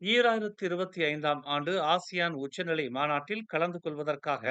2025ஆம் ஆண்டு ஆசியான் உச்சநிலை மாநாட்டில் கலந்து கொள்வதற்காக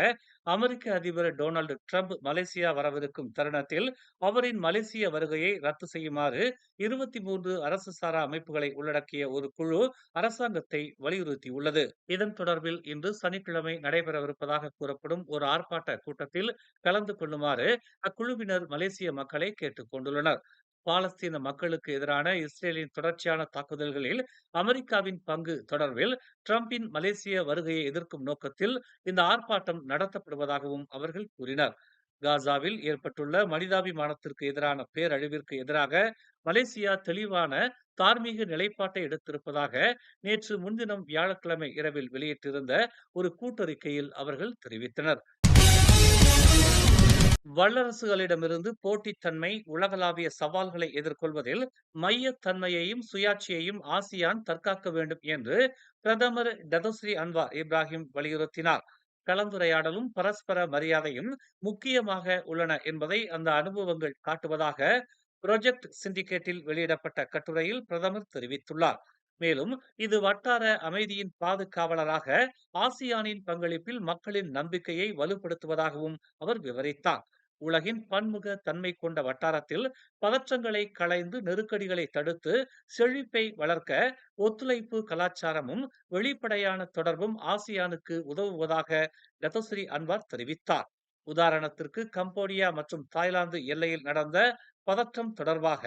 அமெரிக்க அதிபர் டொனால்டு டிரம்ப் மலேசியா வரவிருக்கும் தருணத்தில் அவரின் மலேசிய வருகையை ரத்து செய்யுமாறு 23 அரசு சாரா அமைப்புகளை உள்ளடக்கிய ஒரு குழு அரசாங்கத்தை வலியுறுத்தியுள்ளது. இதன் தொடர்பில் இன்று சனிக்கிழமை நடைபெறவிருப்பதாக கூறப்படும் ஒரு ஆர்ப்பாட்ட கூட்டத்தில் கலந்து கொள்ளுமாறு அக்குழுவினர் மலேசிய மக்களை கேட்டுக் கொண்டுள்ளனர். பாலஸ்தீன மக்களுக்கு எதிரான இஸ்ரேலின் தொடர்ச்சியான தாக்குதல்களில் அமெரிக்காவின் பங்கு தொடர்பில் டிரம்பின் மலேசிய வருகையை எதிர்க்கும் நோக்கத்தில் இந்த ஆர்ப்பாட்டம் நடத்தப்படுவதாகவும் அவர்கள் கூறினர். காசாவில் ஏற்பட்டுள்ள மனிதாபிமானத்திற்கு எதிரான பேரழிவிற்கு எதிராக மலேசியா தெளிவான தார்மீக நிலைப்பாட்டை எடுத்திருப்பதாக நேற்று முன்தினம் வியாழக்கிழமை இரவில் வெளியிட்டிருந்த ஒரு கூட்டறிக்கையில் அவர்கள் தெரிவித்தனர். வல்லரசுகளிடமிருந்து போட்டித்தன்மை, உலகளாவிய சவால்களை எதிர்கொள்வதில் மையத்தன்மையையும் சுயாட்சியையும் ஆசியான் தற்காக்க வேண்டும் என்று பிரதமர் டதோஸ்ரீ அன்வார் இப்ராஹிம் வலியுறுத்தினார். கலந்துரையாடலும் பரஸ்பர மரியாதையும் முக்கியமாக உள்ளன என்பதை அந்த அனுபவங்கள் காட்டுவதாக புரொஜெக்ட் சிண்டிகேட்டில் வெளியிடப்பட்ட கட்டுரையில் பிரதமர் தெரிவித்துள்ளார். மேலும் இது வட்டார அமைதியின் பாதுகாவலராக ஆசியானின் பங்களிப்பில் மக்களின் நம்பிக்கையை வலுப்படுத்துவதாகவும் அவர் விவரித்தார். உலகின் பன்முக தன்மை கொண்ட வட்டாரத்தில் பதற்றங்களை களைந்து நெருக்கடிகளை தடுத்து செழிப்பை வளர்க்க ஒத்துழைப்பு கலாச்சாரமும் வெளிப்படையான தொடர்பும் ஆசியானுக்கு உதவுவதாக டத்தோஸ்ரீ அன்வார் தெரிவித்தார். உதாரணத்திற்கு கம்போடியா மற்றும் தாய்லாந்து எல்லையில் நடந்த பதற்றம் தொடர்பாக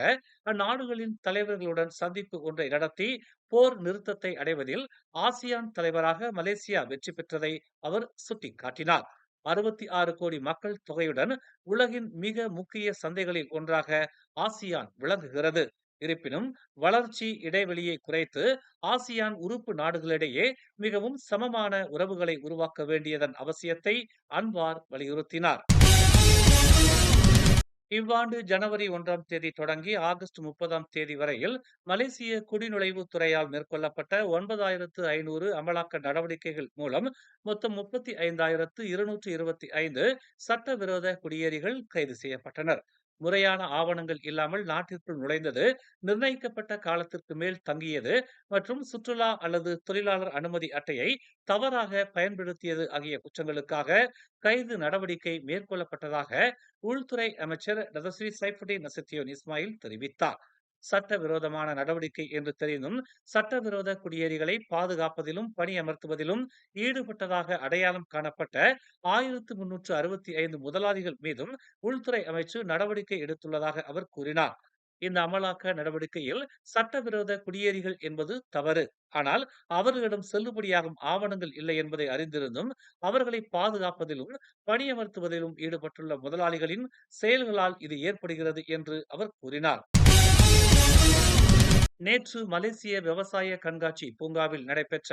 அந்நாடுகளின் தலைவர்களுடன் சந்திப்பு ஒன்றை நடத்தி போர் நிறுத்தத்தை அடைவதில் ஆசியான் தலைவராக மலேசியா வெற்றி பெற்றதை அவர் சுட்டிக்காட்டினார். 66 கோடி மக்கள் தொகையுடன் உலகின் மிக முக்கிய சந்தைகளில் ஒன்றாக ஆசியான் விளங்குகிறது. இருப்பினும் வளர்ச்சி இடைவெளியை குறைத்து ஆசியான் உறுப்பு நாடுகளிடையே மிகவும் சமமான உறவுகளை உருவாக்க வேண்டியதன் அவசியத்தை அன்வார் வலியுறுத்தினார். இவ்வாண்டு ஜனவரி 1ஆம் தேதி தொடங்கி ஆகஸ்ட் 30ஆம் தேதி வரையில் மலேசிய குடிநுழைவுத் துறையால் மேற்கொள்ளப்பட்ட 9,500 அமலாக்க நடவடிக்கைகள் மூலம் மொத்தம் 35,225 சட்டவிரோத குடியேறிகள் கைது செய்யப்பட்டனர். முறையான ஆவணங்கள் இல்லாமல் நாட்டிற்குள் நுழைந்தது, நிர்ணயிக்கப்பட்ட காலத்திற்கு மேல் தங்கியது மற்றும் சுற்றுலா அல்லது தொழிலாளர் அனுமதி அட்டையை தவறாக பயன்படுத்தியது ஆகிய குற்றங்களுக்காக கைது நடவடிக்கை மேற்கொள்ளப்பட்டதாக உள்துறை அமைச்சர் டதஸ்ரீ சைஃபுடின் நசுத்தியோன் இஸ்மாயில் தெரிவித்தார். சட்டவிரோதமான நடவடிக்கை என்று தெரிந்தும் சட்டவிரோத குடியேறிகளை பாதுகாப்பதிலும் பணியமர்த்துவதிலும் ஈடுபட்டதாக அடையாளம் காணப்பட்ட 1365 முதலாளிகள் மீதும் உள்துறை அமைச்சு நடவடிக்கை எடுத்துள்ளதாக அவர் கூறினார். இந்த அமலாக்க நடவடிக்கையில் சட்டவிரோத குடியேறிகள் என்பது தவறு, ஆனால் அவர்களிடம் செல்லுபடியாகும் ஆவணங்கள் இல்லை என்பதை அறிந்திருந்தும் அவர்களை பாதுகாப்பதிலும் பணியமர்த்துவதிலும் ஈடுபட்டுள்ள முதலாளிகளின் செயல்களால் இது ஏற்படுகிறது என்று அவர் கூறினார். நேற்று மலேசிய விவசாய கண்காட்சி பூங்காவில் நடைபெற்ற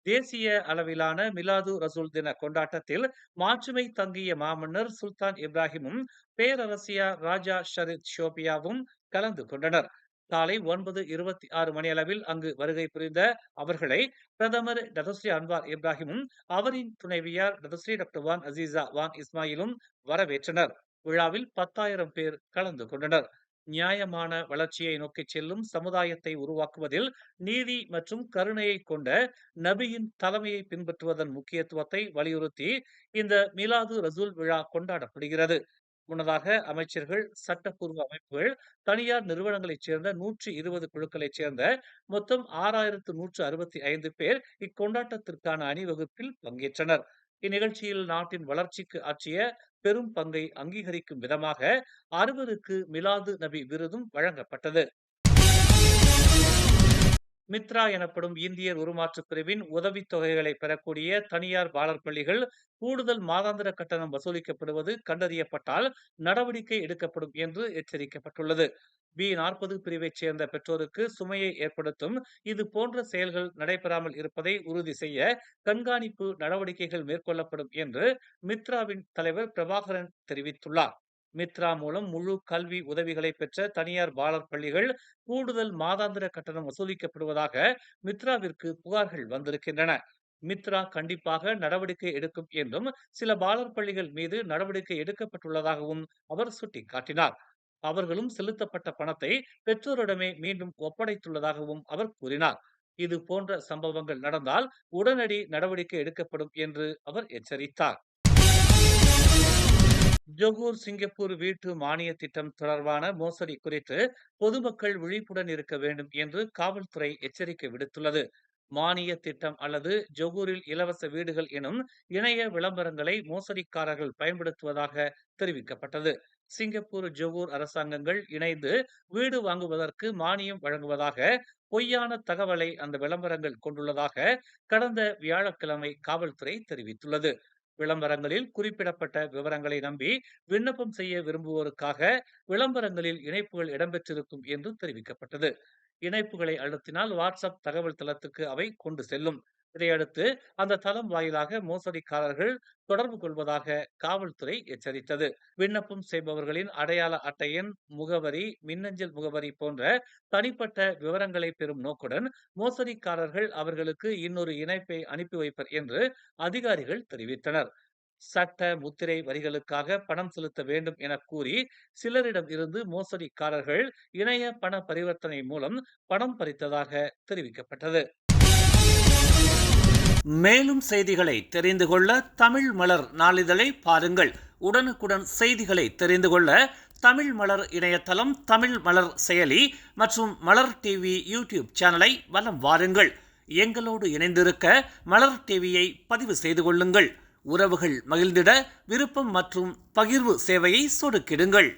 தேசிய அளவிலான மிலாது ரசூல் தின கொண்டாட்டத்தில் மாட்சிமை தங்கிய மாமன்னர் சுல்தான் இப்ராஹிமும் பேரரசியார் ராஜா ஷரீத் ஷோபியாவும் கலந்து கொண்டனர். காலை 9:26 மணியளவில் அங்கு வருகை புரிந்த அவர்களை பிரதமர் டதஸ்ரீ அன்வார் இப்ராஹிமும் அவரின் துணைவியார் டதஸ்ரீ டாக்டர் வான் அசீசா வான் இஸ்மாயிலும் வரவேற்றனர். விழாவில் 10,000 பேர் கலந்து கொண்டனர். நியாயமான வளர்ச்சியை நோக்கிச் செல்லும் சமுதாயத்தை உருவாக்குவதில் நீதி மற்றும் கருணையை கொண்ட நபியின் தலைமையை பின்பற்றுவதன் முக்கியத்துவத்தை வலியுறுத்தி இந்த மிலாது ரசூல் விழா கொண்டாடப்படுகிறது. முன்னதாக அமைச்சர்கள், சட்டப்பூர்வ அமைப்புகள், தனியார் நிறுவனங்களைச் சேர்ந்த 120 குழுக்களைச் சேர்ந்த மொத்தம் 6,165 பேர் இக்கொண்டாட்டத்திற்கான அணிவகுப்பில் பங்கேற்றனர். இந்நிகழ்ச்சியில் நாட்டின் வளர்ச்சிக்கு ஆற்றிய பெரும் பங்கை அங்கீகரிக்கும் விதமாக 60க்கு மிலாது நபி விருதும் வழங்கப்பட்டது. மித்ரா எனப்படும் இந்தியர் உருமாற்றுப் பிரிவின் உதவித் தொகைகளை பெறக்கூடிய தனியார் பாலர் பள்ளிகள் கூடுதல் மாதாந்திர கட்டணம் வசூலிக்கப்படுவது கண்டறியப்பட்டால் நடவடிக்கை எடுக்கப்படும் என்று எச்சரிக்கப்பட்டுள்ளது. B40 பிரிவைச் சேர்ந்த பெற்றோருக்கு சுமையை ஏற்படுத்தும் இது போன்ற செயல்கள் நடைபெறாமல் இருப்பதை உறுதி செய்ய கண்காணிப்பு நடவடிக்கைகள் மேற்கொள்ளப்படும் என்று மித்ராவின் தலைவர் பிரபாகரன் தெரிவித்துள்ளார். மித்ரா மூலம் முழு கல்வி உதவிகளை பெற்ற தனியார் பாலர் பள்ளிகள் கூடுதல் மாதாந்திர கட்டணம் வசூலிக்கப்படுவதாக மித்ராவிற்கு புகார்கள் வந்திருக்கின்றன. மித்ரா கண்டிப்பாக நடவடிக்கை எடுக்கும் என்றும் சில பாலர் பள்ளிகள் மீது நடவடிக்கை எடுக்கப்பட்டுள்ளதாகவும் அவர் சுட்டிக்காட்டினார். அவர்களும் செலுத்தப்பட்ட பணத்தை பெற்றோரிடமே மீண்டும் ஒப்படைத்துள்ளதாகவும் அவர் கூறினார். இது போன்ற சம்பவங்கள் நடந்தால் உடனடி நடவடிக்கை எடுக்கப்படும் என்று அவர் எச்சரித்தார். ஜொகூர் சிங்கப்பூர் வீட்டு மானிய திட்டம் தொடர்பான மோசடி குறித்து பொதுமக்கள் விழிப்புடன் இருக்க வேண்டும் என்று காவல்துறை எச்சரிக்கை விடுத்துள்ளது. மானிய திட்டம் அல்லது ஜொகூரில் இலவச வீடுகள் எனும் இணைய விளம்பரங்களை மோசடிக்காரர்கள் பயன்படுத்துவதாக தெரிவிக்கப்பட்டது. சிங்கப்பூர் ஜொகூர் அரசாங்கங்கள் இணைந்து வீடு வாங்குவதற்கு மானியம் வழங்குவதாக பொய்யான தகவலை அந்த விளம்பரங்கள் கொண்டுள்ளதாக கடந்த வியாழக்கிழமை காவல்துறை தெரிவித்துள்ளது. விளம்பரங்களில் குறிப்பிடப்பட்ட விவரங்களை நம்பி விண்ணப்பம் செய்ய விரும்புவோருக்காக விளம்பரங்களில் இணைப்புகள் இடம்பெற்றிருக்கும் என்று தெரிவிக்கப்பட்டது. இணைப்புகளை அழுத்தினால் வாட்ஸ்அப் தகவல் தளத்துக்கு அவை கொண்டு செல்லும். இதையடுத்து அந்த தளம் வாயிலாக மோசடிக்காரர்கள் தொடர்பு கொள்வதாக காவல்துறை எச்சரித்தது. விண்ணப்பம் செய்பவர்களின் அடையாள அட்டை எண், முகவரி, மின்னஞ்சல் முகவரி போன்ற தனிப்பட்ட விவரங்களை பெறும் நோக்குடன் மோசடிக்காரர்கள் அவர்களுக்கு இன்னொரு இணைப்பை அனுப்பி வைப்பர் என்று அதிகாரிகள் தெரிவித்தனர். சட்ட முத்திரை வரிகளுக்காக பணம் செலுத்த வேண்டும் என கூறி சிலரிடம் இருந்து மோசடிக்காரர்கள் இணைய பண பரிவர்த்தனை மூலம் பணம் பறித்ததாக தெரிவிக்கப்பட்டது. மேலும் செய்திகளை தெரிந்து கொள்ள தமிழ் மலர் நாளிதழை பாருங்கள். உடனுக்குடன் செய்திகளை தெரிந்து கொள்ள தமிழ் மலர் இணையதளம், தமிழ் மலர் செயலி மற்றும் மலர் டிவி யூடியூப் சேனலை வலம் வாருங்கள். எங்களோடு இணைந்திருக்க மலர் டிவியை பதிவு செய்து கொள்ளுங்கள். உறவுகள் மகிழ்ந்திட விருப்பம் மற்றும் பகிர்வு சேவையை சொடுக்கிடுங்கள்.